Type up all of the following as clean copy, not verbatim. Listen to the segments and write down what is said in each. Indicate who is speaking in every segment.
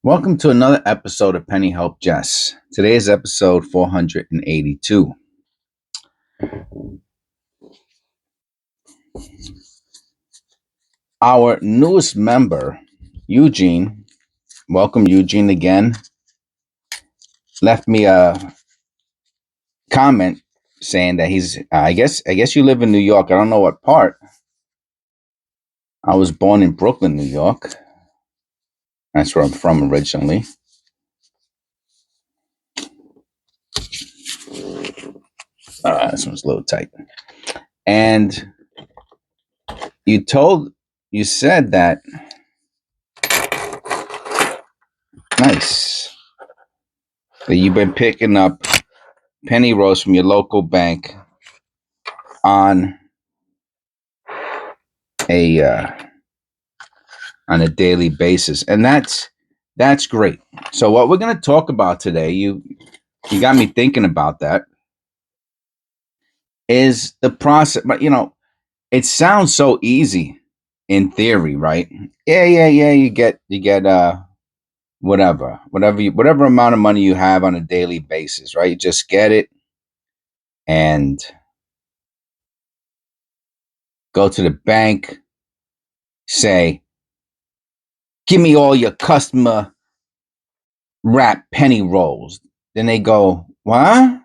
Speaker 1: Welcome to another episode of Penny Help Jess. Today is episode 482. Our newest member, Eugene, welcome Eugene again, left me a comment saying that I guess you live in New York. I don't know what part. I was born in Brooklyn, New York. That's where I'm from originally. This one's a little tight. And you said that, nice, that you've been picking up penny rolls from your local bank on a daily basis, and that's great. So what we're going to talk about today, you got me thinking about that, is the process. But it sounds so easy in theory, right? Yeah. You get whatever amount of money you have on a daily basis, right? You just get it and go to the bank, say, give me all your customer wrap penny rolls. Then they go, what?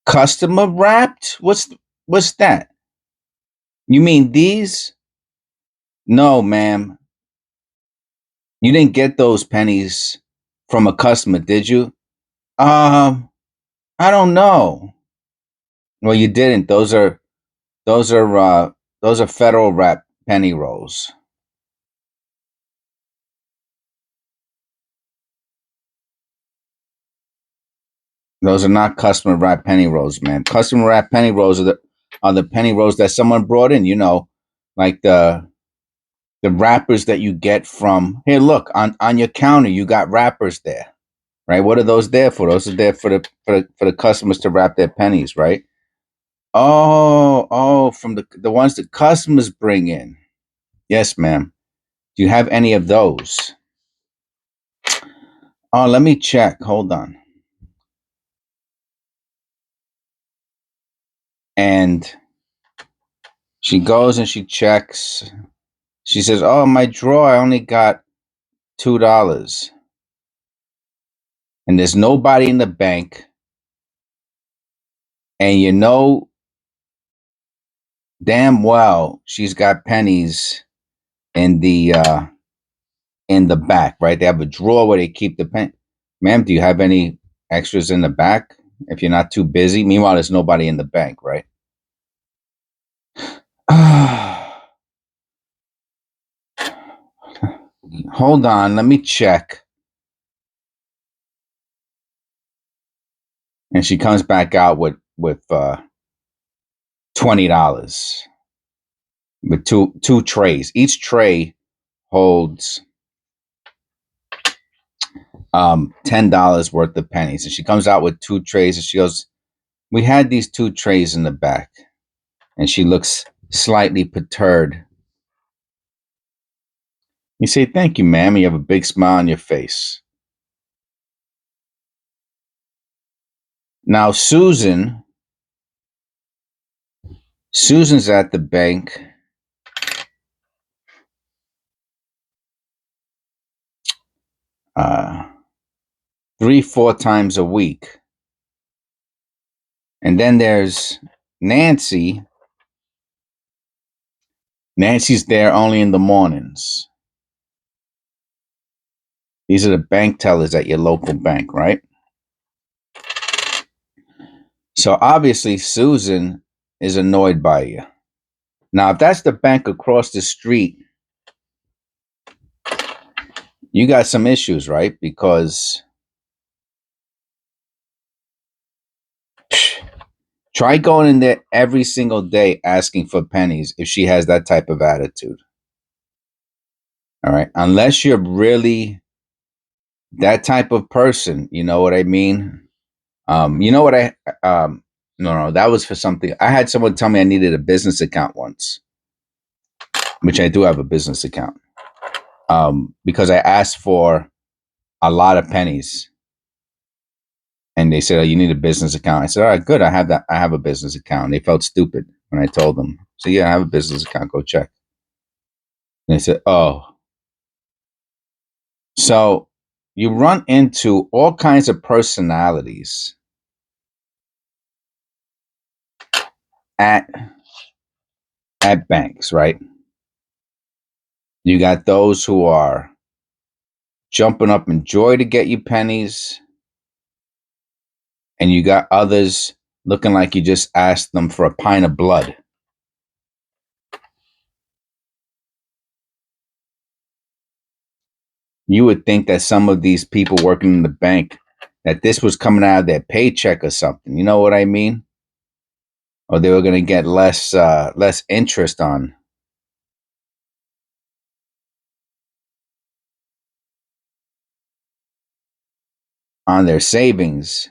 Speaker 1: Customer wrapped? What's that? You mean these? No, ma'am. You didn't get those pennies from a customer, did you? I don't know. Well, you didn't. Those are those are federal wrap penny rolls. Those are not customer wrap penny rolls, man. Customer wrap penny rolls are the penny rolls that someone brought in, like the wrappers that you get from here. Look, on your counter, you got wrappers there, right? What are those there for? Those are there for the customers to wrap their pennies, right? Oh, from the ones that customers bring in. Yes, ma'am. Do you have any of those? Oh, let me check. Hold on. And she goes and she checks. She says, "Oh, my drawer, I only got $2." And there's nobody in the bank. And damn well she's got pennies in the back, right? They have a drawer where they keep the pen. Ma'am, do you have any extras in the back if you're not too busy? Meanwhile, there's nobody in the bank, right? Hold on, let me check. And she comes back out with $20 with two trays. Each tray holds $10 worth of pennies. And she comes out with two trays and she goes, "We had these two trays in the back." And she looks slightly perturbed. You say, "Thank you, ma'am." And you have a big smile on your face. Now, Susan's at the bank. Uh, 3-4 times a week. And then there's Nancy. Nancy's there only in the mornings. These are the bank tellers at your local bank, right? So obviously Susan is annoyed by you. Now, if that's the bank across the street, you got some issues, right? Because try going in there every single day asking for pennies if she has that type of attitude. All right. Unless you're really that type of person, you know what I mean? You know what no, that was for something. I had someone tell me I needed a business account once, which I do have a business account. because I asked for a lot of pennies, and they said, "Oh, you need a business account." I said, "All right, good. I have that. I have a business account." They felt stupid when I told them. So yeah, I have a business account. Go check. And they said, "Oh." So you run into all kinds of personalities at banks, right? You got those who are jumping up in joy to get you pennies, and you got others looking like you just asked them for a pint of blood. You would think that some of these people working in the bank, that this was coming out of their paycheck or something. You know what I mean? Or they were going to get less interest on their savings.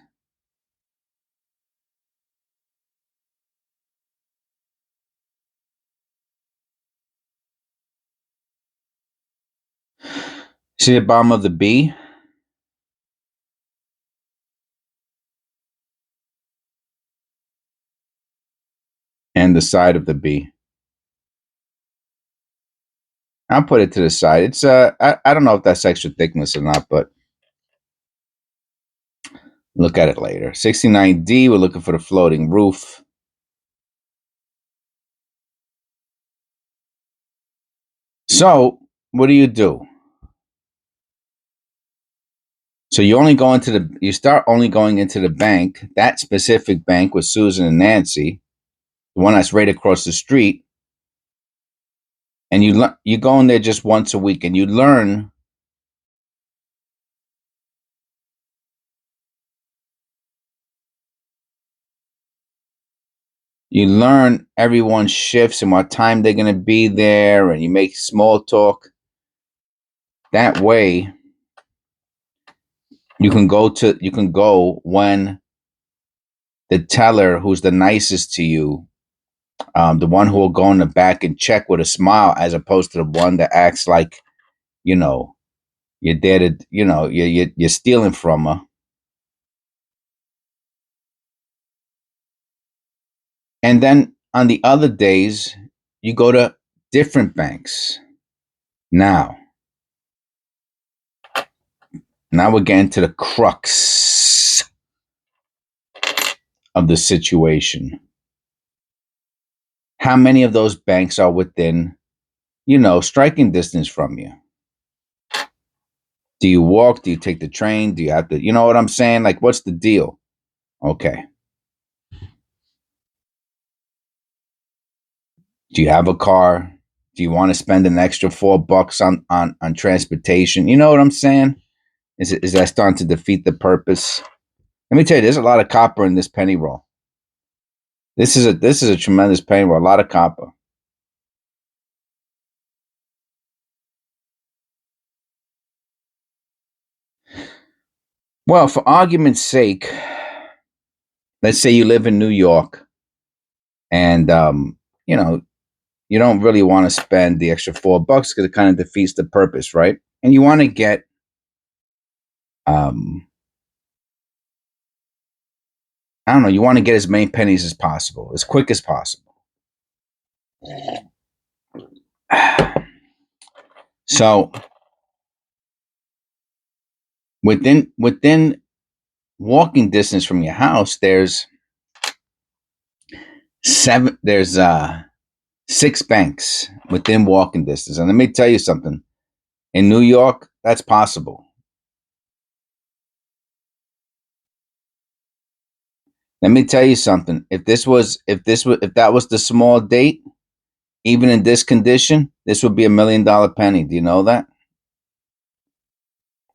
Speaker 1: See the bottom of the B and the side of the B. I'll put it to the side. It's I don't know if that's extra thickness or not, but look at it later. 69D, we're looking for the floating roof. So, what do? So you start only going into the bank, that specific bank with Susan and Nancy, the one that's right across the street, and you go in there just once a week, and you learn everyone's shifts and what time they're going to be there, and you make small talk. That way, you can go when the teller who's the nicest to you, the one who will go in the back and check with a smile, as opposed to the one that acts like, you know, you're there to, you're stealing from her. And then on the other days, you go to different banks. Now, now we're getting to the crux of the situation. How many of those banks are within, striking distance from you? Do you walk? Do you take the train? Do you have to, you know what I'm saying? Like, what's the deal? Okay. Do you have a car? Do you want to spend an extra $4 on transportation? You know what I'm saying? Is that starting to defeat the purpose? Let me tell you, there's a lot of copper in this penny roll. This is a tremendous penny roll. A lot of copper. Well, for argument's sake, let's say you live in New York, and you know, you don't really want to spend the extra $4 because it kind of defeats the purpose, right? And you want to get um, I don't know, you want to get as many pennies as possible, as quick as possible. So within walking distance from your house, there's 6 banks within walking distance. And let me tell you something. In New York, that's possible. Let me tell you something. If that was the small date, even in this condition, this would be $1 million penny. Do you know that?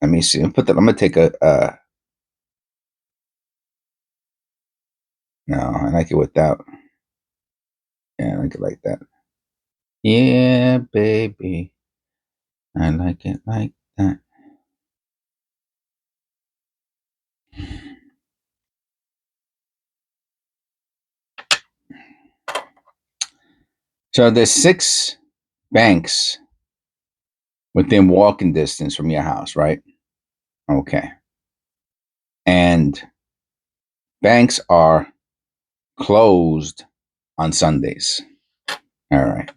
Speaker 1: Let me see. I'm gonna take a no, I like it without. Yeah, I like it like that. Yeah, baby. I like it like that. So there's 6 banks within walking distance from your house, right? Okay. And banks are closed on Sundays. All right.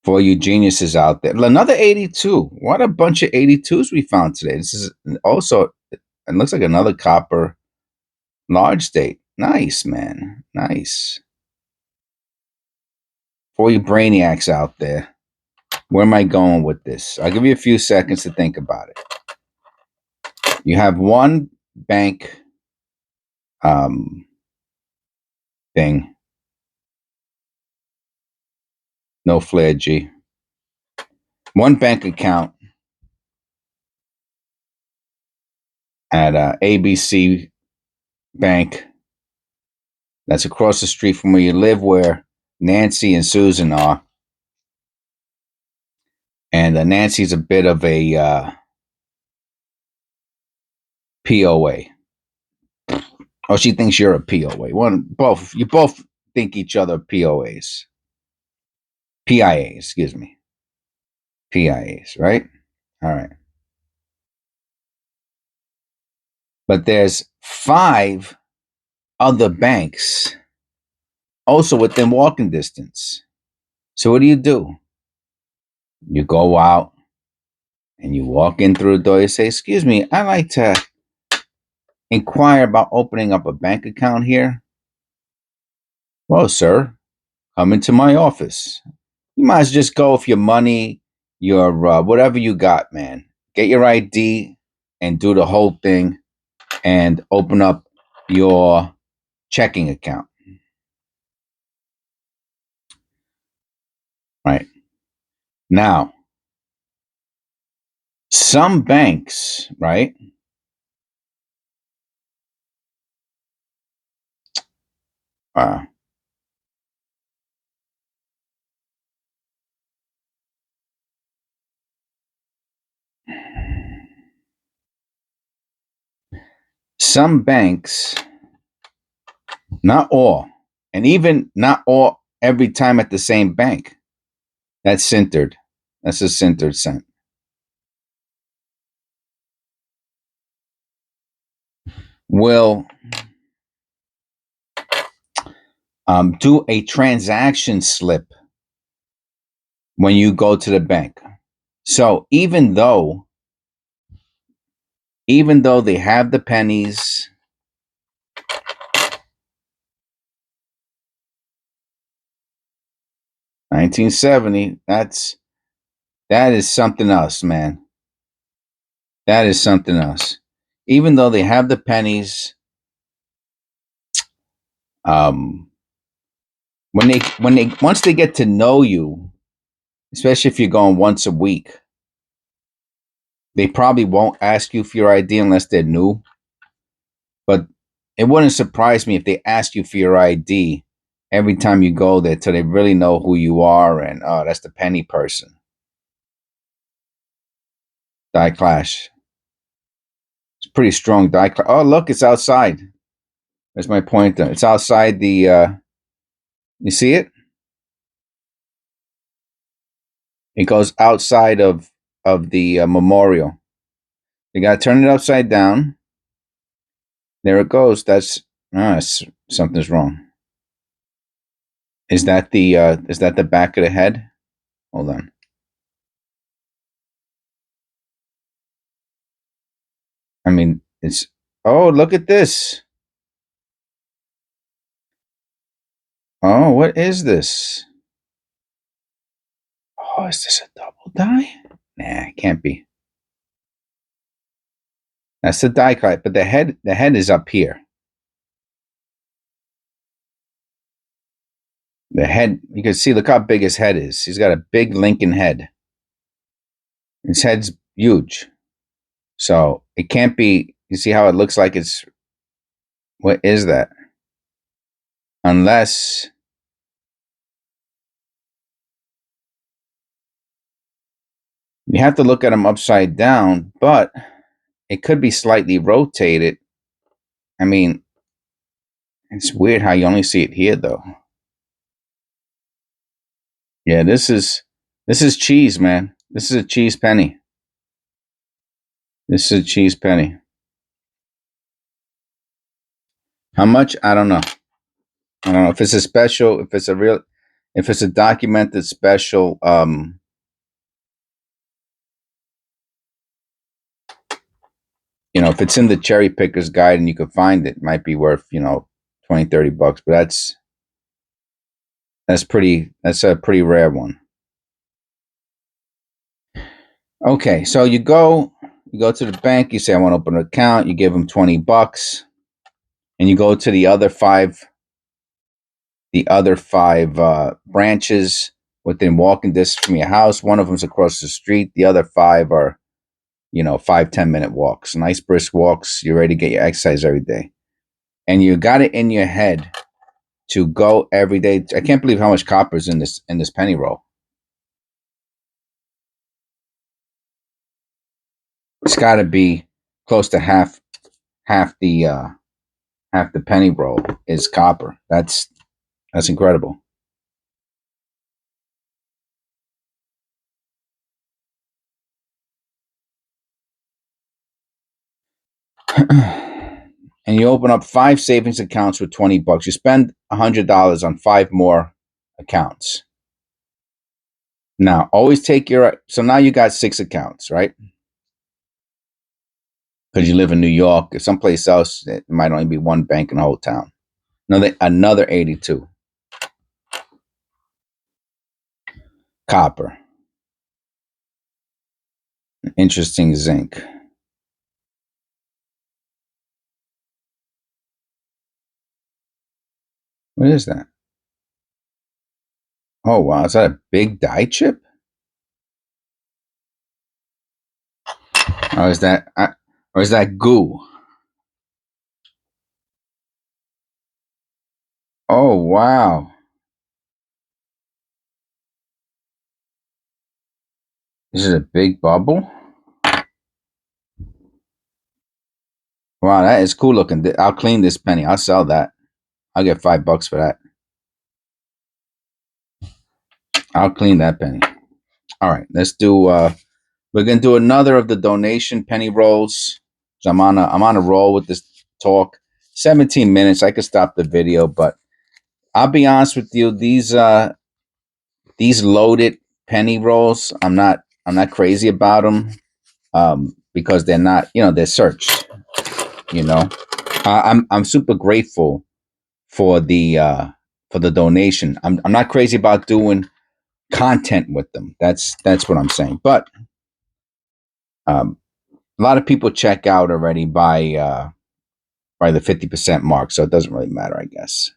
Speaker 1: For you geniuses out there. Another 82. What a bunch of 82s we found today. This is also, it looks like another copper large state. Nice, man. Nice. For you brainiacs out there, where am I going with this? I'll give you a few seconds to think about it. You have one bank thing. No flare, G. One bank account at ABC Bank that's across the street from where you live, where Nancy and Susan are. And Nancy's a bit of a POA. Oh, she thinks you're a POA. You both think each other POAs. PIAs, excuse me. PIAs, right? All right. But there's 5 other banks also within walking distance. So what do? You go out and you walk in through the door. You say, "Excuse me, I'd like to inquire about opening up a bank account here." "Well, sir, come into my office." You might as well just go with your money, your whatever you got, man. Get your ID and do the whole thing and open up your checking account. Right. Now, some banks, right? Uh, some banks, not all, and even not all every time at the same bank. That's centered. That's a centered cent. Will do a transaction slip when you go to the bank. So even though they have the pennies, 1970, that is something else, man. That is something else. Even though they have the pennies, um, when they once they get to know you, especially if you're going once a week, they probably won't ask you for your ID unless they're new. But it wouldn't surprise me if they ask you for your ID every time you go there till they really know who you are and oh, that's the penny person. Die clash. It's pretty strong die clash. Oh, look, it's outside. There's my pointer. It's outside the. You see it? It goes outside of the memorial. You gotta turn it upside down. There it goes. That's something's wrong. Is that the back of the head? Hold on. I mean, it's. Oh, look at this. Oh, what is this? Oh, is this a double die? Nah, it can't be. That's the die cut, but the head is up here. The head, you can see, look how big his head is. He's got a big Lincoln head. His head's huge. So it can't be, you see how it looks like it's, what is that? Unless, you have to look at him upside down, but it could be slightly rotated. I mean, it's weird how you only see it here though. Yeah, this is This is cheese, man. This is a cheese penny. This is a cheese penny. How much? I don't know. I don't know if it's a special, if it's a real, if it's a documented special. If it's in the cherry picker's guide and you can find it, might be worth, 20, $30. But that's a pretty rare one. Okay, so you go to the bank, you say, I want to open an account, you give them $20, and you go to the other five branches within walking distance from your house. One of them's across the street. The other five are, 5-10 minute walks, nice brisk walks. You're ready to get your exercise every day. And you got it in your head to go every day. I can't believe how much copper is in this penny roll. It's got to be close to half the penny roll is copper. That's incredible. And you open up 5 savings accounts with $20. You spend $100 on 5 more accounts. Now, always take so now you got 6 accounts, right? Because you live in New York. If someplace else, it might only be one bank in the whole town. Another 82. Copper. Interesting zinc. What is that? Oh, wow. Is that a big dye chip? Or is that goo? Oh, wow. Is it a big bubble? Wow, that is cool looking. I'll clean this penny. I'll sell that. I'll get $5 for that. I'll clean that penny. All right, let's do. We're gonna do another of the donation penny rolls. So I'm on a roll with this talk. 17 minutes. I could stop the video, but I'll be honest with you. These loaded penny rolls, I'm not crazy about them, because they're not. They're searched. I'm super grateful for the donation. I'm not crazy about doing content with them. That's what I'm saying. But a lot of people check out already by the 50% mark, so it doesn't really matter, I guess.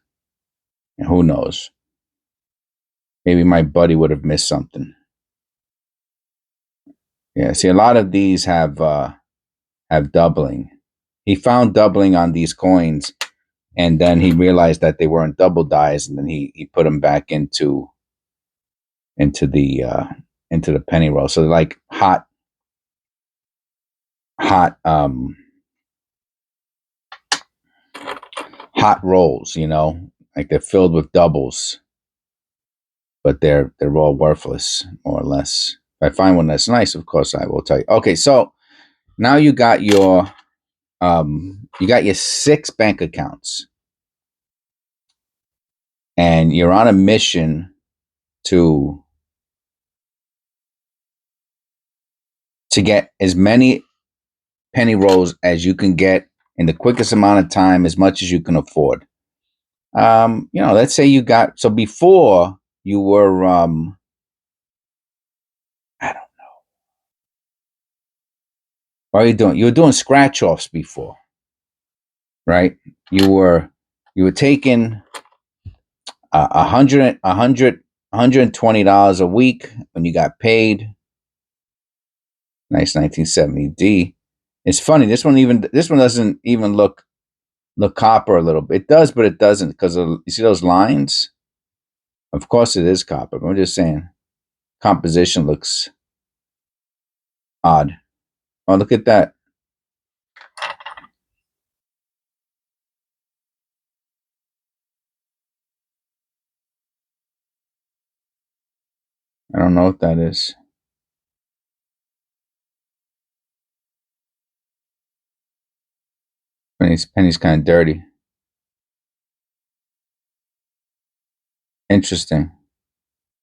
Speaker 1: And who knows? Maybe my buddy would have missed something. Yeah, see, a lot of these have doubling. He found doubling on these coins, and then he realized that they weren't double dies, and then he put them back into the penny roll. So they're like hot hot rolls, like they're filled with doubles, but they're all worthless, more or less. If I find one that's nice, of course I will tell you. Okay, so now you got your 6 bank accounts, and you're on a mission to get as many penny rolls as you can get in the quickest amount of time, as much as you can afford. Let's say you got, so before you were, I don't, what are you doing? You were doing scratch offs before, right? You were taking $120 a week when you got paid. Nice 1970D. It's funny. This one doesn't even look copper a little bit. It does, but it doesn't, because you see those lines. Of course, it is copper. But I'm just saying, composition looks odd. Oh, look at that. I don't know what that is. Penny's kind of dirty. Interesting.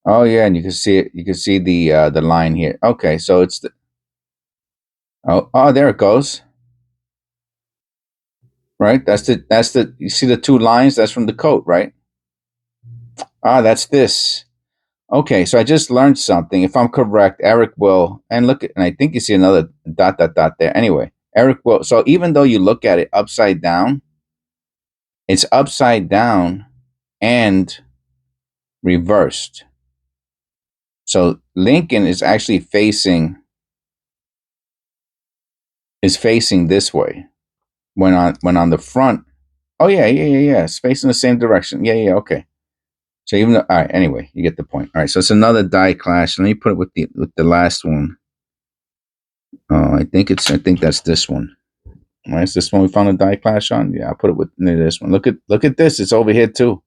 Speaker 1: Oh yeah, and you can see it. You can see the line here. Okay, so it's the there it goes. Right. That's the you see the two lines. That's from the coat, right? That's this. Okay, so I just learned something. If I'm correct, Eric will, and look at, and I think you see another dot dot dot there. Anyway, Eric will. So even though you look at it upside down, it's upside down and reversed. So Lincoln is actually facing this way when on the front. Oh yeah. It's facing the same direction. Yeah. Okay. So even though, all right. Anyway, you get the point. All right. So it's another die clash. Let me put it with the last one. Oh, I think that's this one. All right, is this one we found a die clash on? Yeah, I'll put it with near this one. Look at this. It's over here too.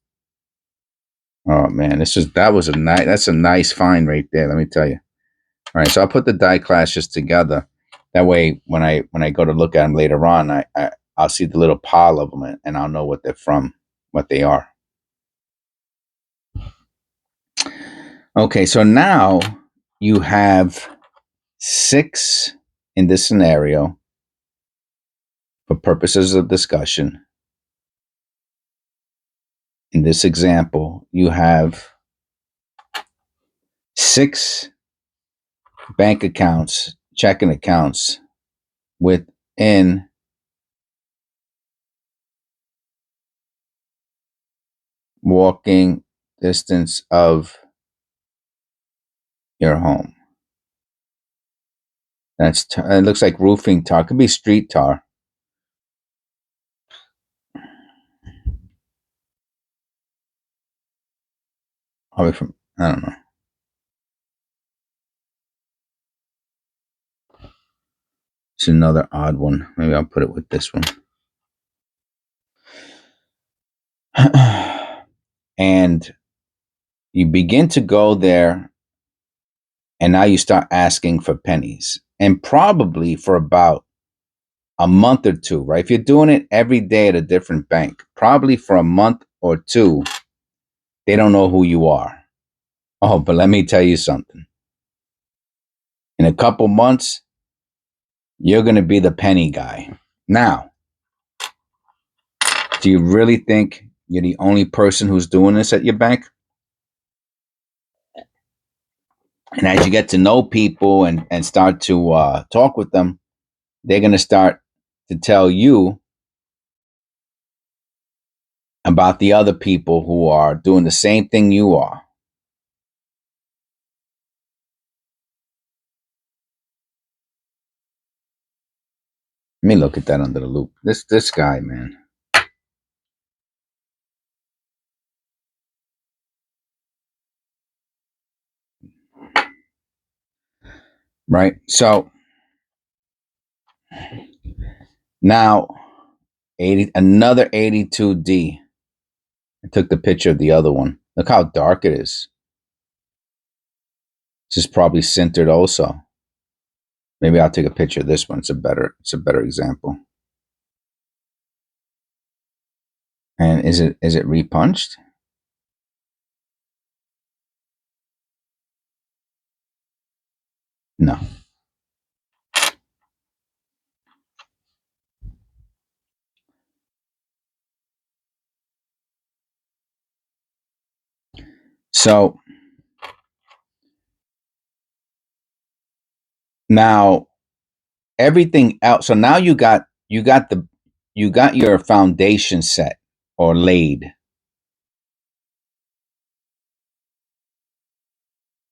Speaker 1: Oh man, that's a nice find right there. Let me tell you. All right, so I'll put the die clashes together. That way, when I go to look at them later on, I'll see the little pile of them and I'll know what they're from, what they are. Okay, so now you have 6 in this scenario for purposes of discussion. In this example, you have 6 bank accounts, checking accounts within walking distance of your home. It looks like roofing tar. Could be street tar. Probably from, I don't know. It's another odd one. Maybe I'll put it with this one. And you begin to go there, and now you start asking for pennies. And probably for about a month or two, right? If you're doing it every day at a different bank, probably for a month or two, they don't know who you are. Oh, but let me tell you something. In a couple months, you're going to be the penny guy. Now, do you really think you're the only person who's doing this at your bank? And as you get to know people and start to talk with them, they're going to start to tell you about the other people who are doing the same thing you are. Let me look at that under the loop. This guy, man. Right? So now another 82D. I took the picture of the other one. Look how dark it is. This is probably centered also. Maybe I'll take a picture of this one. It's a better example. And is it repunched? No. So now everything else. So now you got your foundation set or laid.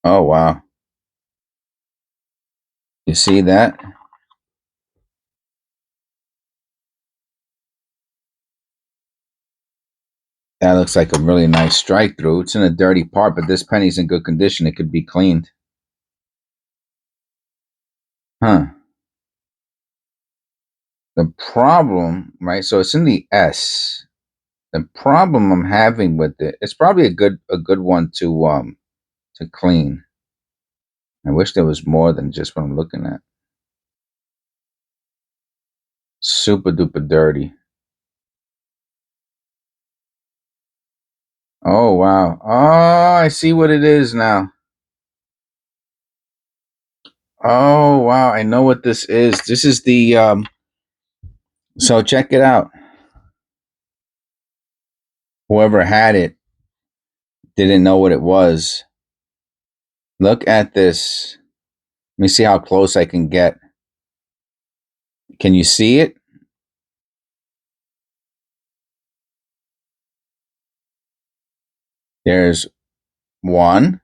Speaker 1: Oh wow. You see that? That looks like a really nice strike through. It's in a dirty part, but this penny's in good condition. It could be cleaned. Huh. The problem, right? So it's in the S. The problem I'm having with it's probably a good one to clean. I wish there was more than just what I'm looking at. Super duper dirty. Oh, wow. Oh, I see what it is now. Oh, wow. I know what this is. This is the, so check it out. Whoever had it didn't know what it was. Look at this. Let me see how close I can get. Can you see it? There's one.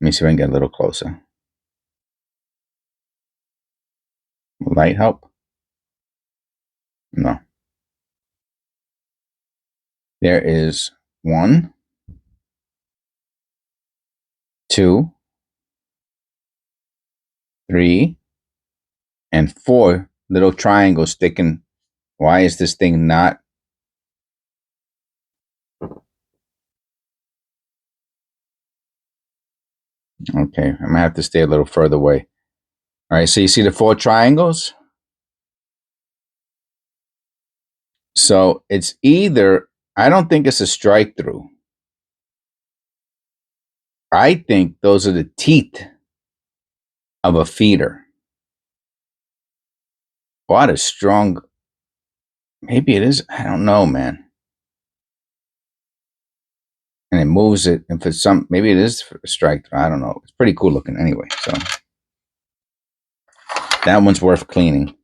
Speaker 1: Let me see if I can get a little closer. Light help? No. There is 1, 2, 3, and 4 little triangles sticking. Why is this thing not? Okay, I'm gonna have to stay a little further away. All right, so you see the 4 triangles? So it's either, I don't think it's a strike through. I think those are the teeth of a feeder. What a strong, maybe it is, I don't know, man. And it moves it, and for some, maybe it is a strike through. I don't know. It's pretty cool looking anyway. So that one's worth cleaning.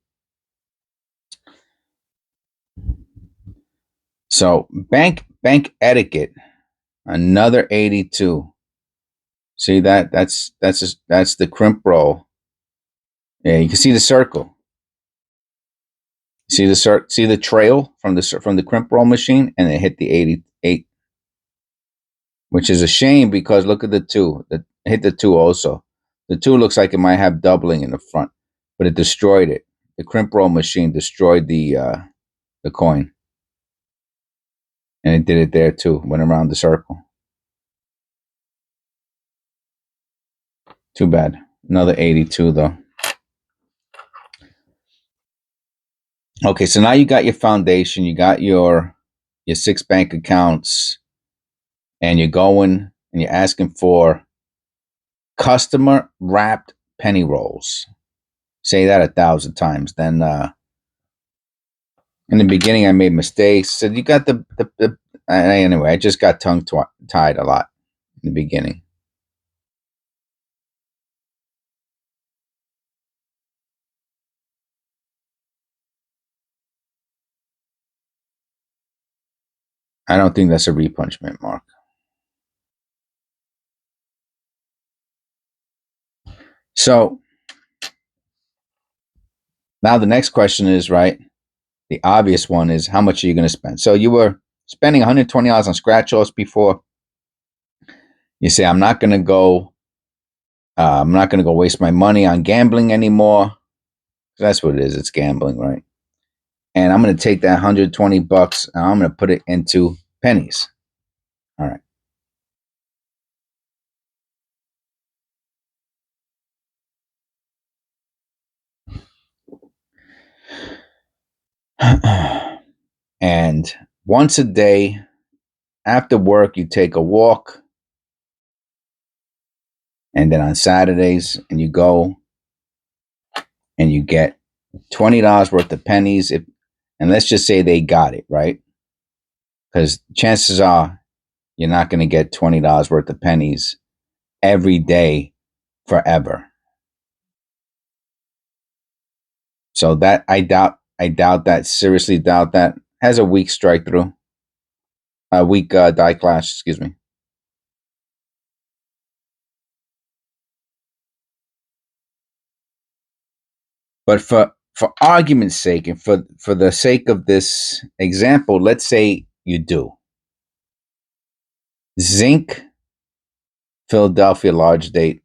Speaker 1: So bank etiquette, another 82. See that? That's the crimp roll. Yeah, you can see the circle. See the trail from the crimp roll machine, and it hit the 88, which is a shame because look at the 2. It hit the 2 also. The 2 looks like it might have doubling in the front, but it destroyed it. The crimp roll machine destroyed the coin, and it did it there too. Went around the circle. Too bad. Another 82 though. Okay, so now you got your foundation, you got your 6 bank accounts, and you're going and you're asking for customer wrapped penny rolls. Say that 1,000 times. Then in the beginning, I made mistakes. So you got the anyway. I just got tongue tied a lot in the beginning. I don't think that's a repunchment, Mark. So now the next question is, right? The obvious one is, how much are you going to spend? So you were spending $120 on scratch offs before. You say, I'm not going to go waste my money on gambling anymore. That's what it is. It's gambling, right? And I'm going to take that $120 and I'm going to put it into pennies. All right. And once a day after work, you take a walk. And then on Saturdays, and you go and you get $20 worth of pennies. And let's just say they got it, right? Because chances are you're not going to get $20 worth of pennies every day forever. So that I doubt that, seriously doubt that. Has a weak strike through. A weak die clash, excuse me. But for argument's sake and for the sake of this example, let's say you do. Zinc, Philadelphia large date.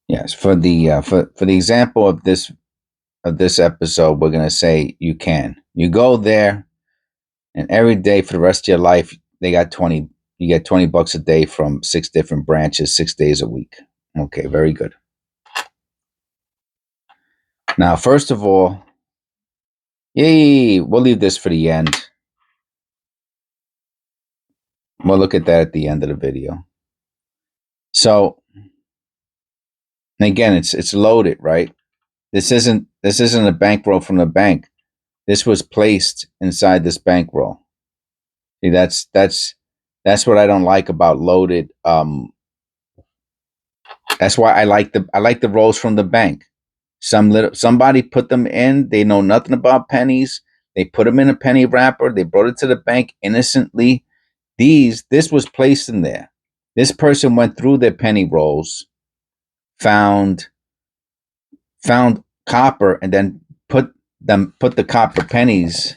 Speaker 1: Yes, for the for the example of this episode, we're gonna say you can. You go there, and every day for the rest of your life, they got 20. You get $20 a day from 6 different branches, 6 days a week. Okay, very good. Now, first of all, yay, we'll leave this for the end. We'll look at that at the end of the video. So, again, it's loaded, right? This isn't a bankroll from the bank. This was placed inside this bankroll. See, that's what I don't like about loaded. That's why I like the rolls from the bank. Somebody put them in. They know nothing about pennies. They put them in a penny wrapper. They brought it to the bank innocently. This was placed in there. This person went through their penny rolls, found copper, and then put the copper pennies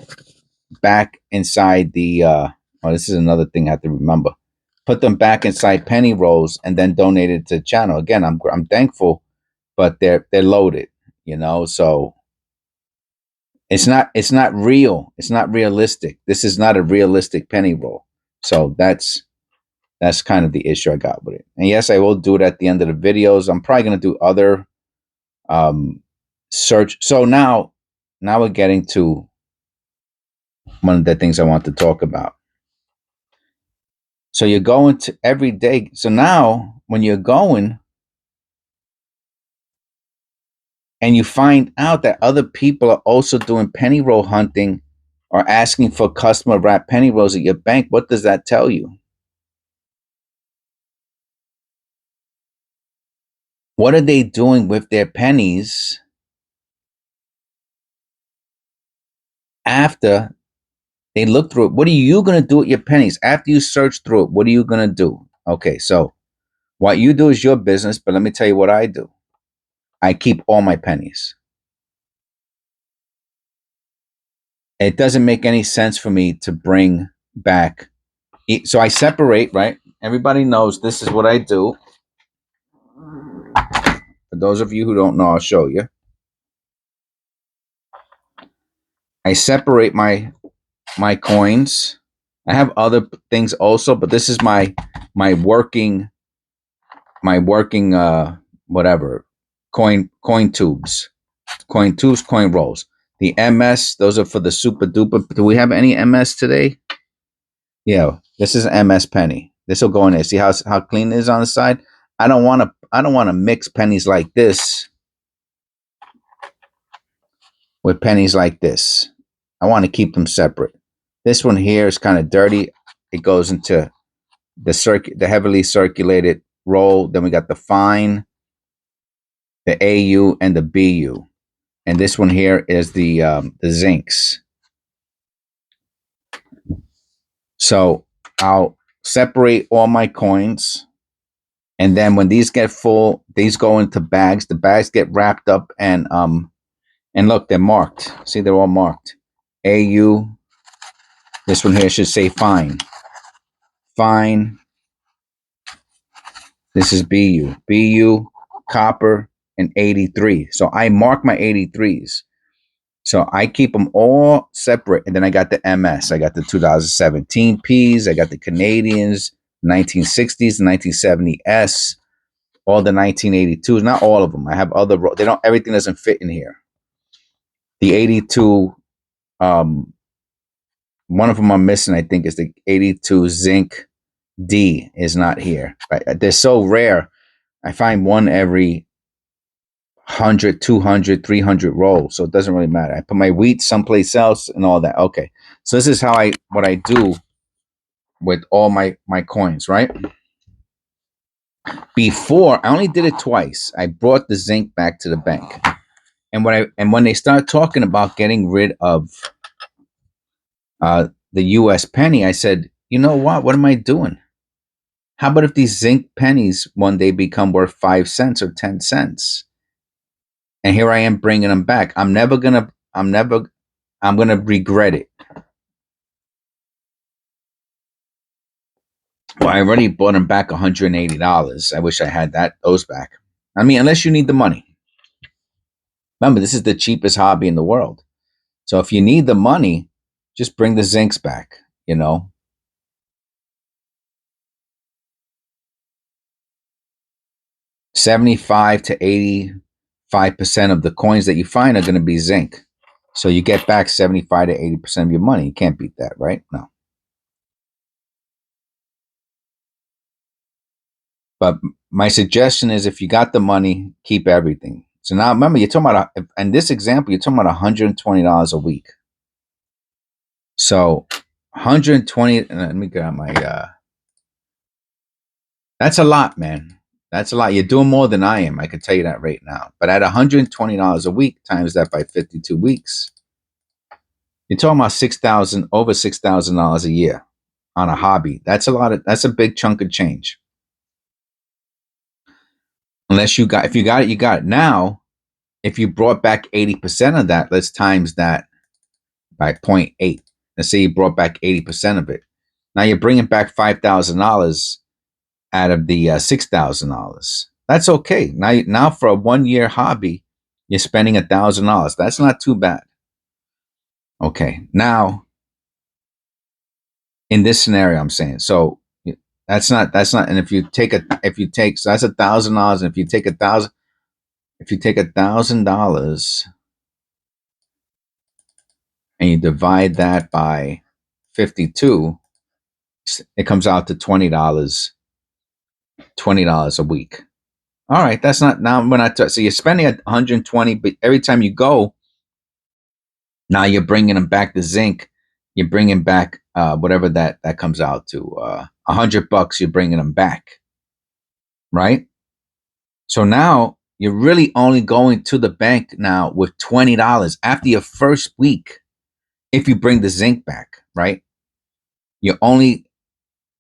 Speaker 1: back inside the. This is another thing I have to remember. Put them back inside penny rolls and then donated to the channel. Again, I'm thankful, but they're loaded, so it's not real. It's not realistic. This is not a realistic penny roll. So that's kind of the issue I got with it. And yes, I will do it at the end of the videos. I'm probably going to do other search. So now we're getting to one of the things I want to talk about. So you're going to every day. So now when you're going and you find out that other people are also doing penny roll hunting or asking for customer wrap penny rolls at your bank, what does that tell you? What are they doing with their pennies after they look through it? What are you going to do with your pennies after you search through it? What are you going to do? Okay, so what you do is your business, but let me tell you what I do. I keep all my pennies. It doesn't make any sense for me to bring back. So I separate, right? Everybody knows this is what I do. For those of you who don't know, I'll show you. I separate my coins. I have other things also, but this is my working whatever coin tubes, coin rolls. The MS, those are for the super duper. Do we have any MS today? Yeah, this is an MS penny. This will go in there. See how clean it is on the side? I don't want to mix pennies like this with pennies like this. I want to keep them separate. This one here is kind of dirty. It goes into the heavily circulated roll. Then we got the fine, the AU, and the BU. And this one here is the zincs. So I'll separate all my coins. And then when these get full, these go into bags. The bags get wrapped up and look, they're marked. See, they're all marked. AU. This one here should say fine. Fine. This is BU. BU, copper, and 83. So I mark my 83s. So I keep them all separate. And then I got the MS. I got the 2017 Ps. I got the Canadians, 1960s, 1970S, all the 1982s. Not all of them. I have other. Everything doesn't fit in here. The 82, one of them I'm missing, I think, is the 82 zinc D is not here. Right? They're so rare. I find one every 100, 200, 300 rolls. So it doesn't really matter. I put my wheat someplace else and all that. Okay. So this is what I do with all my coins, right? Before, I only did it twice. I brought the zinc back to the bank. And when they start talking about getting rid of the US penny, I said, you know what? What am I doing? How about if these zinc pennies one day become worth 5 cents or 10 cents? And here I am bringing them back. I'm going to regret it. Well, I already bought them back $180. I wish I had those back. I mean, unless you need the money. Remember, this is the cheapest hobby in the world. So if you need the money, just bring the zincs back, 75 to 85% of the coins that you find are going to be zinc. So you get back 75 to 80% of your money. You can't beat that, right? No. But my suggestion is if you got the money, keep everything. So now remember, you're talking about, in this example, you're talking about $120 a week. So 120, let me get out my, that's a lot, man. That's a lot. You're doing more than I am. I can tell you that right now. But at $120 a week, times that by 52 weeks, you're talking about over $6,000 a year on a hobby. That's a lot of, that's a big chunk of change. Unless you got, if you got it, you got it. Now, if you brought back 80% of that, let's times that by zero point 0.8. Let's say you brought back 80% of it. Now you're bringing back $5,000 out of the $6,000. That's okay. Now for a 1 year hobby, you're spending $1,000. That's not too bad. Okay. Now, in this scenario, I'm saying, so that's not, and if you take, so that's $1,000. And if you take $1,000 and you divide that by 52, it comes out to $20 a week. All right, that's not, now when so you're spending 120, but every time you go, now you're bringing them back to zinc. You're bringing back whatever that comes out to, $100. You're bringing them back, right? So now you're really only going to the bank now with $20 after your first week. If you bring the zinc back, right? You're only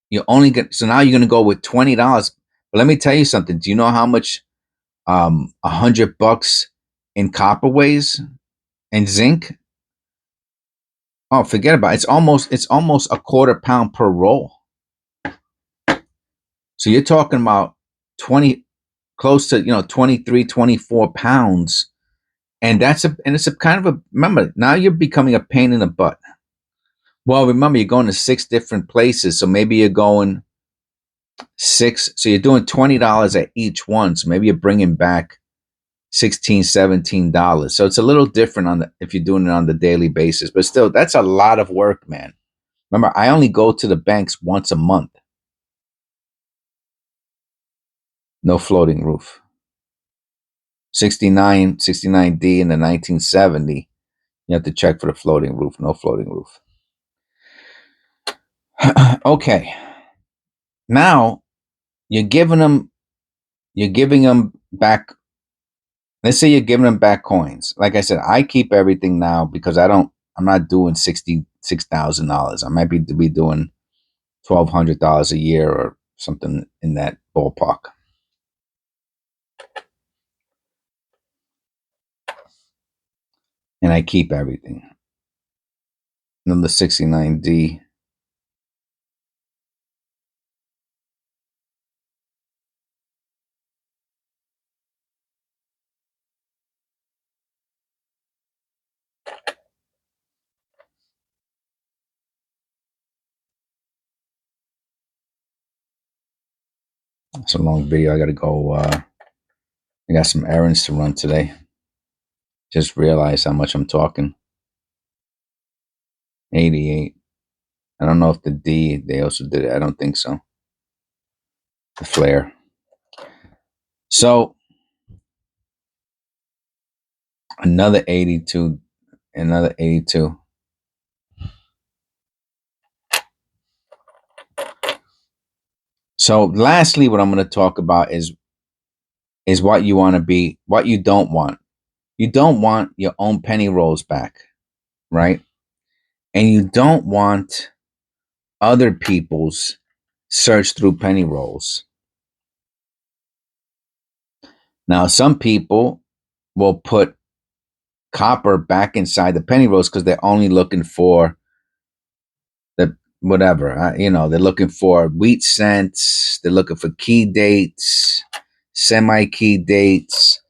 Speaker 1: get, so now you're gonna go with $20. But let me tell you something. Do you know how much $100 in copper weighs and zinc? Oh, forget about it. It's almost a quarter pound per roll. So you're talking about 20, close to 23, 24 pounds. And it's a kind of a, remember, now you're becoming a pain in the butt. Well, remember, you're going to 6 different places. So maybe you're going 6. So you're doing $20 at each one. So maybe you're bringing back $16, $17. So it's a little different if you're doing it on the daily basis, but still, that's a lot of work, man. Remember, I only go to the banks once a month. No floating roof. 69D in the 1970. You have to check for the floating roof. No floating roof. Okay. Now you're giving them back. Let's say you're giving them back coins. Like I said, I keep everything now because I'm not doing $66,000. I might be doing $1,200 a year or something in that ballpark. And I keep everything. Number 69D. It's a long video. I got to go. I got some errands to run today. Just realized how much I'm talking. 88. I don't know if the D, they also did it. I don't think so. The flare. So another 82. Another 82. So lastly, what I'm going to talk about is what you want to be, what you don't want. You don't want your own penny rolls back, right? And you don't want other people's search through penny rolls. Now, some people will put copper back inside the penny rolls because they're only looking for the whatever, they're looking for wheat cents, they're looking for key dates, semi key dates,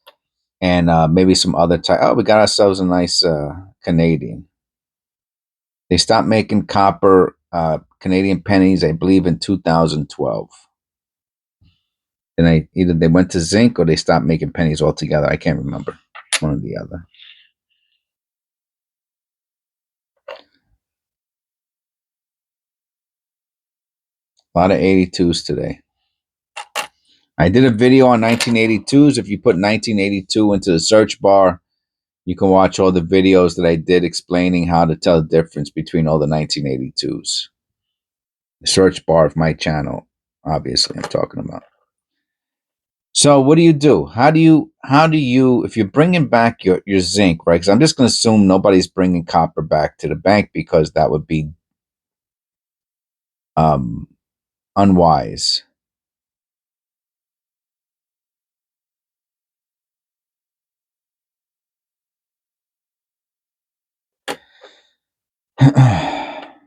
Speaker 1: and maybe some other type. Oh, we got ourselves a nice Canadian. They stopped making copper Canadian pennies, I believe, in 2012. Then either they went to zinc or they stopped making pennies altogether. I can't remember, one or the other. A lot of 82s today. I did a video on 1982s. If you put 1982 into the search bar, you can watch all the videos that I did explaining how to tell the difference between all the 1982s. The search bar of my channel, obviously, I'm talking about. So what do? How do you, if you're bringing back your zinc, right? Because I'm just going to assume nobody's bringing copper back to the bank because that would be unwise.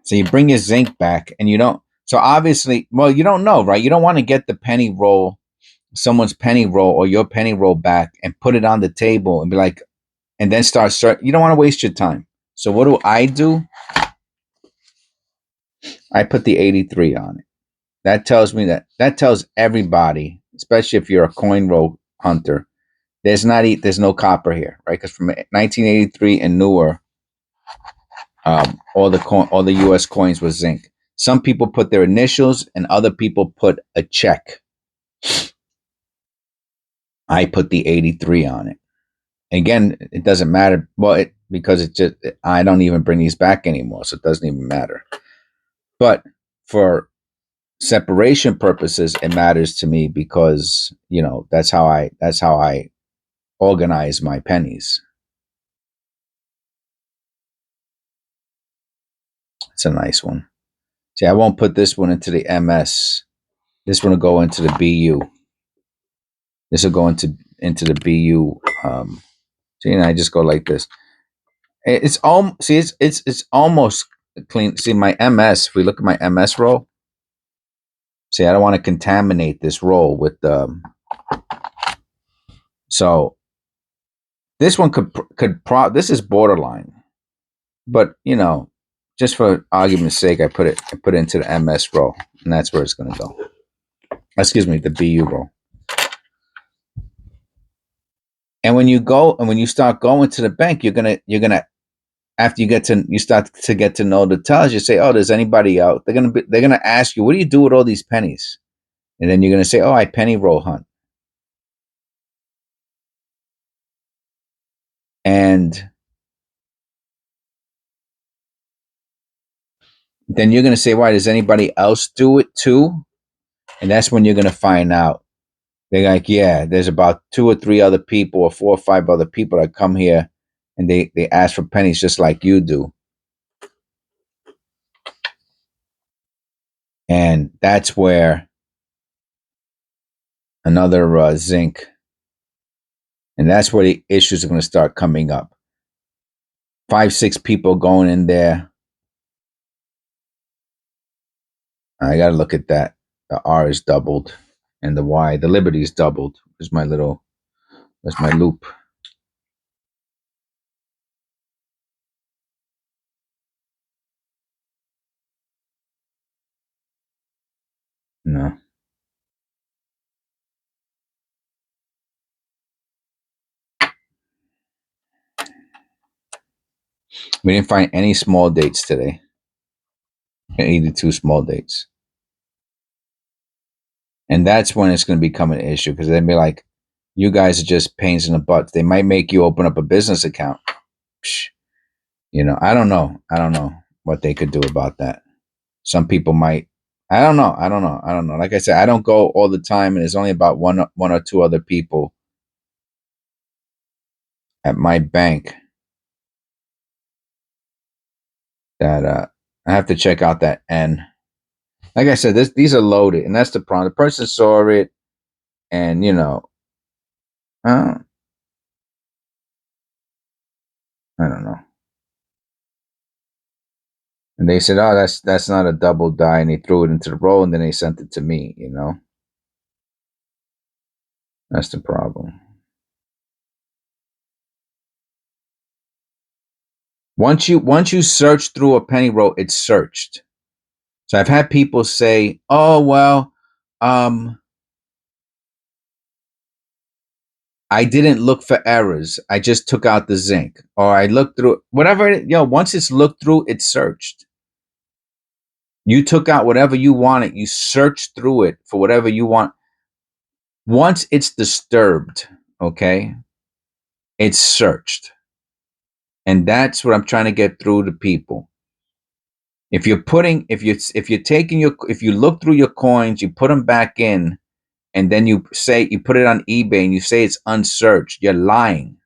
Speaker 1: So you bring your zinc back and you don't, so obviously, well, you don't know, right? You don't want to get the penny roll, someone's penny roll or your penny roll back and put it on the table and be like, and then you don't want to waste your time. So what do? I put the 83 on it. That tells me that tells everybody, especially if you're a coin roll hunter, there's no copper here, right? Because from 1983 and newer, all the U.S. coins was zinc. Some people put their initials, and other people put a check. I put the 83 on it. Again, it doesn't matter. Well, because I don't even bring these back anymore, so it doesn't even matter. But for separation purposes, it matters to me because that's how I organize my pennies. It's a nice one. See, I won't put this one into the MS. This one will go into the BU. This will go into the BU. See, and I just go like this. It's all. See, it's almost clean. See, my MS. If we look at my MS roll, see, I don't want to contaminate this roll with the. So this one this is borderline, but just for argument's sake, I put it into the MS roll, and that's where it's going to go. Excuse me, the BU roll. And when you start going to the bank, you're gonna after you start to get to know the tellers, you say, "Oh, does anybody out?" They're gonna ask you, "What do you do with all these pennies?" And then you're gonna say, "Oh, I penny roll hunt." And then you're gonna say, "Why does anybody else do it too?" And that's when you're gonna find out. They're like, "Yeah, there's about 2 or 3 other people, or 4 or 5 other people that come here, and they ask for pennies just like you do." And that's where another zinc, and that's where the issues are going to start coming up. 5, 6 people going in there. I got to look at that. The R is doubled, and the Y, the Liberty is doubled. That's my loop. No. We didn't find any small dates today. 82 small dates. And that's when it's going to become an issue because they'll be like, you guys are just pains in the butt. They might make you open up a business account. Psh, I don't know. I don't know what they could do about that. Some people might. I don't know. Like I said, I don't go all the time, and there's only about one or two other people at my bank that I have to check out that N. Like I said, these are loaded, and that's the problem. The person saw it, and I don't know. And they said, "Oh, that's not a double die," and they threw it into the roll, and then they sent it to me. That's the problem. Once you search through a penny roll, it's searched. So I've had people say, "Oh well, I didn't look for errors. I just took out the zinc, or I looked through whatever. Once it's looked through, it's searched. You took out whatever you wanted. You searched through it for whatever you want. Once it's disturbed, okay, it's searched, and that's what I'm trying to get through to people. If you're taking if you look through your coins, you put them back in, and then you put it on eBay and you say it's unsearched, you're lying,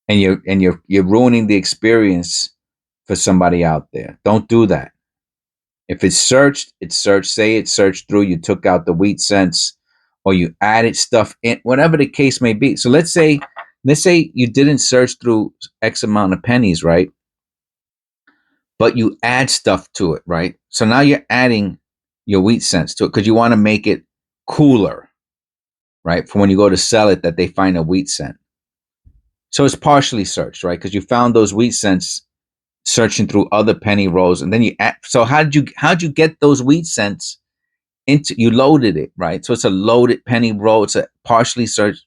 Speaker 1: and you're ruining the experience for somebody out there. Don't do that. If it's searched, it's searched. Say it's searched through. You took out the wheat cents, or you added stuff in, whatever the case may be. So let's say you didn't search through X amount of pennies, right? But you add stuff to it, right? So now you're adding your wheat cents to it because you want to make it cooler, right? For when you go to sell it, that they find a wheat cent. So it's partially searched, right? Because you found those wheat cents searching through other penny rolls, and then you add. So how'd you get those wheat cents into? You loaded it, right? So it's a loaded penny roll. It's a partially searched.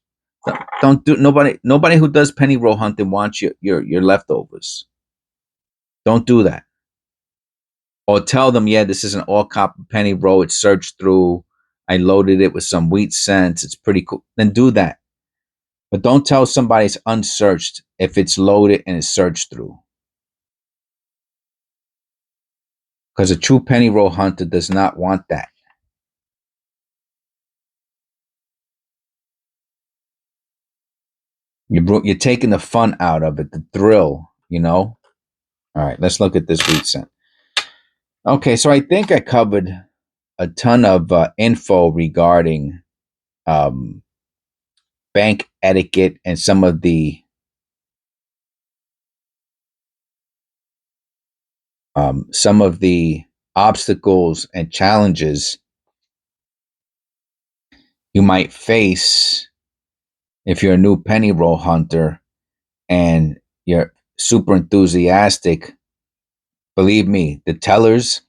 Speaker 1: Don't do nobody who does penny roll hunting wants your leftovers. Don't do that. Or tell them, yeah, this is an all copper penny roll. It's searched through. I loaded it with some wheat cents. It's pretty cool. Then do that. But don't tell somebody it's unsearched if it's loaded and it's searched through. Because a true penny roll hunter does not want that. You're taking the fun out of it, the thrill, All right, let's look at this wheat cent. Okay, so I think I covered a ton of info regarding um, bank etiquette and some of the obstacles and challenges you might face if you're a new penny roll hunter and you're super enthusiastic. Believe me, the tellers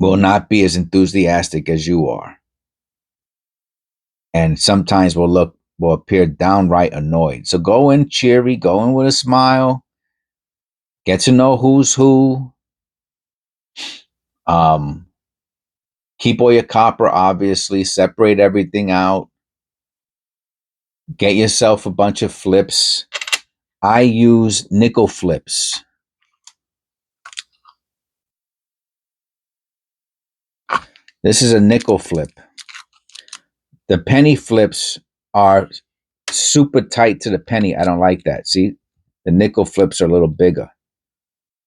Speaker 1: will not be as enthusiastic as you are, and sometimes will appear downright annoyed. So go in cheery, go in with a smile, get to know who's who. Um, keep all your copper, obviously, separate everything out. Get yourself a bunch of flips. I use nickel flips. This is a nickel flip. The penny flips are super tight to the penny. I don't like that. See, the nickel flips are a little bigger.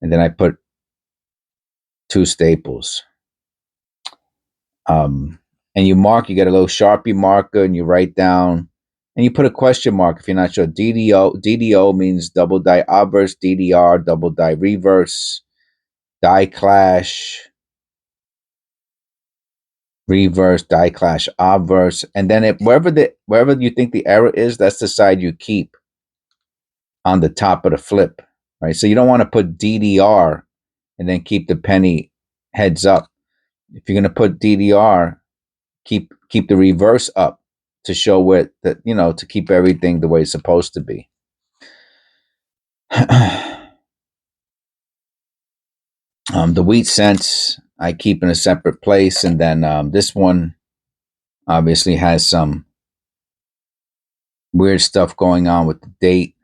Speaker 1: And then I put two staples. And you get a little Sharpie marker and you write down, and you put a question mark if you're not sure. DDO means double die obverse, DDR, double die reverse, die clash, reverse, die clash, obverse. And then wherever you think the error is, that's the side you keep on the top of the flip, right? So you don't want to put DDR and then keep the penny heads up. If you're going to put DDR, keep the reverse up to show where to keep everything the way it's supposed to be. The wheat cents I keep in a separate place, and then this one obviously has some weird stuff going on with the date,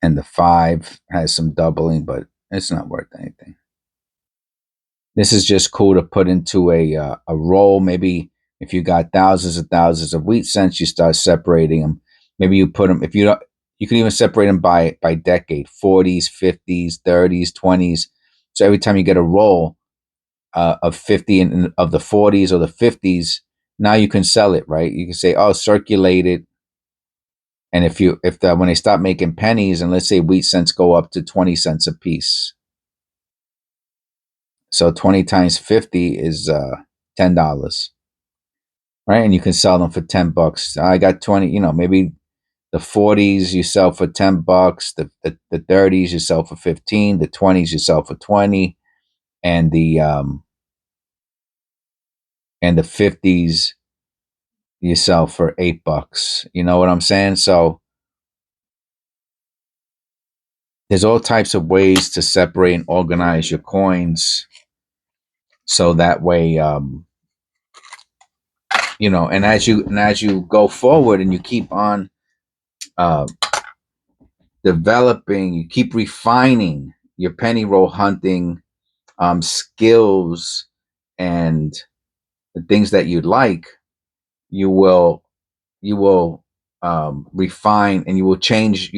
Speaker 1: and the 5 has some doubling, but it's not worth anything. This is just cool to put into a roll. Maybe if you got thousands of wheat cents, you start separating them. Maybe you put them, if you don't, you can even separate them by decade: 40s, 50s, 30s, 20s. So every time you get a roll of 50 and of the 40s or the 50s, now you can sell it, right? You can say, oh, circulate it. And when they stop making pennies, and let's say wheat cents go up to 20 cents a piece, so 20 times 50 is $10, right? And you can sell them for $10. I got 20, maybe the 40s you sell for $10, the 30s you sell for 15, the 20s you sell for 20, and the 50s yourself for $8. You know what I'm saying? So there's all types of ways to separate and organize your coins, so that way, and as you go forward and you keep on uh, developing, you keep refining your penny roll hunting skills and the things that you like, you will refine, and you will change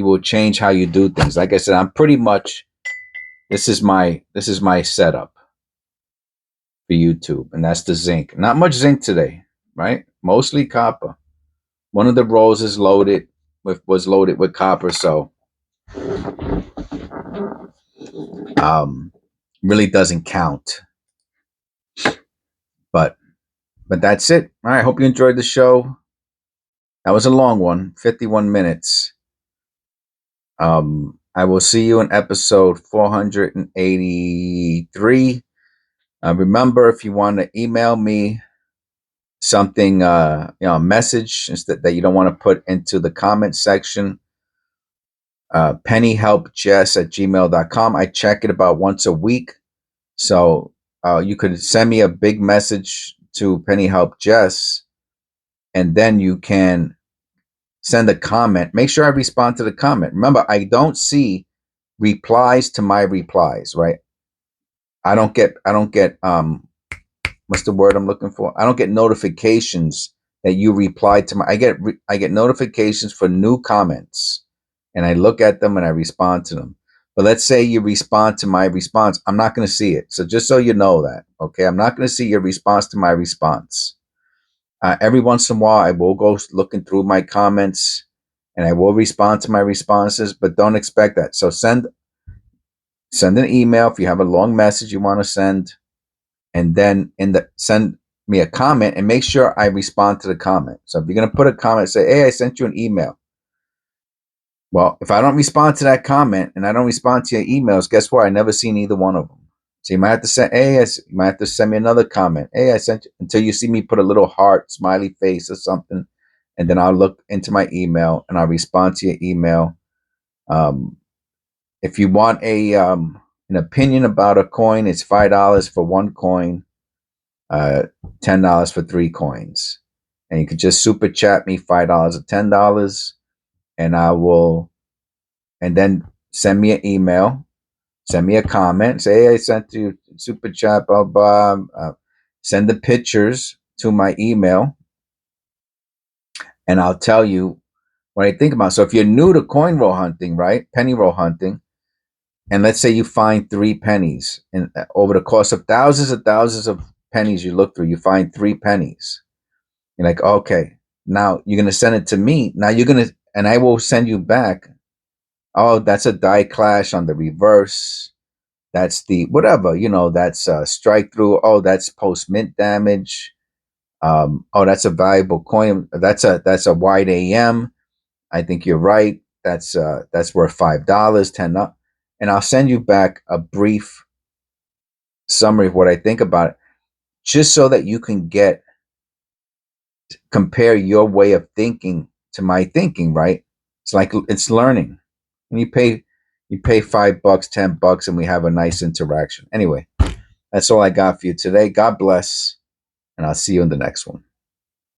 Speaker 1: how you do things. Like I said, I'm pretty much, this is my setup for YouTube, and that's the zinc. Not much zinc today, right? Mostly copper. One of the rolls is was loaded with copper, so um, really doesn't count. But that's it. All right. Hope you enjoyed the show. That was a long one, 51 minutes. I will see you in episode 483. Remember, if you want to email me something, a message that you don't want to put into the comment section, pennyhelpjes@gmail.com. I check it about once a week. So you could send me a big message to pennyhelpjes, and then you can send a comment. Make sure I respond to the comment. Remember, I don't see replies to my replies, right? I don't get what's the word I'm looking for? I don't get notifications that you replied to my, I get notifications for new comments, and I look at them and I respond to them. But let's say you respond to my response, I'm not going to see it. So just so you know that, okay, I'm not going to see your response to my response. Every once in a while, I will go looking through my comments, and I will respond to my responses, but don't expect that. So send an email if you have a long message you want to send, and then send me a comment, and make sure I respond to the comment. So if you're going to put a comment, say, hey, I sent you an email. Well, if I don't respond to that comment and I don't respond to your emails, guess what? I never seen either one of them. So you might have to send, you might have to send me another comment. Hey, I sent you, until you see me put a little heart, smiley face or something. And then I'll look into my email and I'll respond to your email. If you want an opinion about a coin, it's $5 for one coin, $10 for 3 coins. And you could just super chat me $5 or $10, and and then send me an email, send me a comment, say, hey, I sent you super chat, blah, blah. Send the pictures to my email, and I'll tell you what I think about it. So if you're new to coin roll hunting, right, penny roll hunting, and let's say you find 3 pennies, and over the course of thousands of pennies you look through, you find 3 pennies. You're like, okay, now you're going to send it to me. Now and I will send you back, oh, that's a die clash on the reverse. That's the whatever, that's strike through. Oh, that's post mint damage. Oh, that's a valuable coin. That's a wide AM. I think you're right. That's worth $5, $10, and I'll send you back a brief summary of what I think about it, just so that you can compare your way of thinking to my thinking. Right? It's like it's learning. And you pay $5, $10, and we have a nice interaction. Anyway, that's all I got for you today. God bless, and I'll see you in the next one.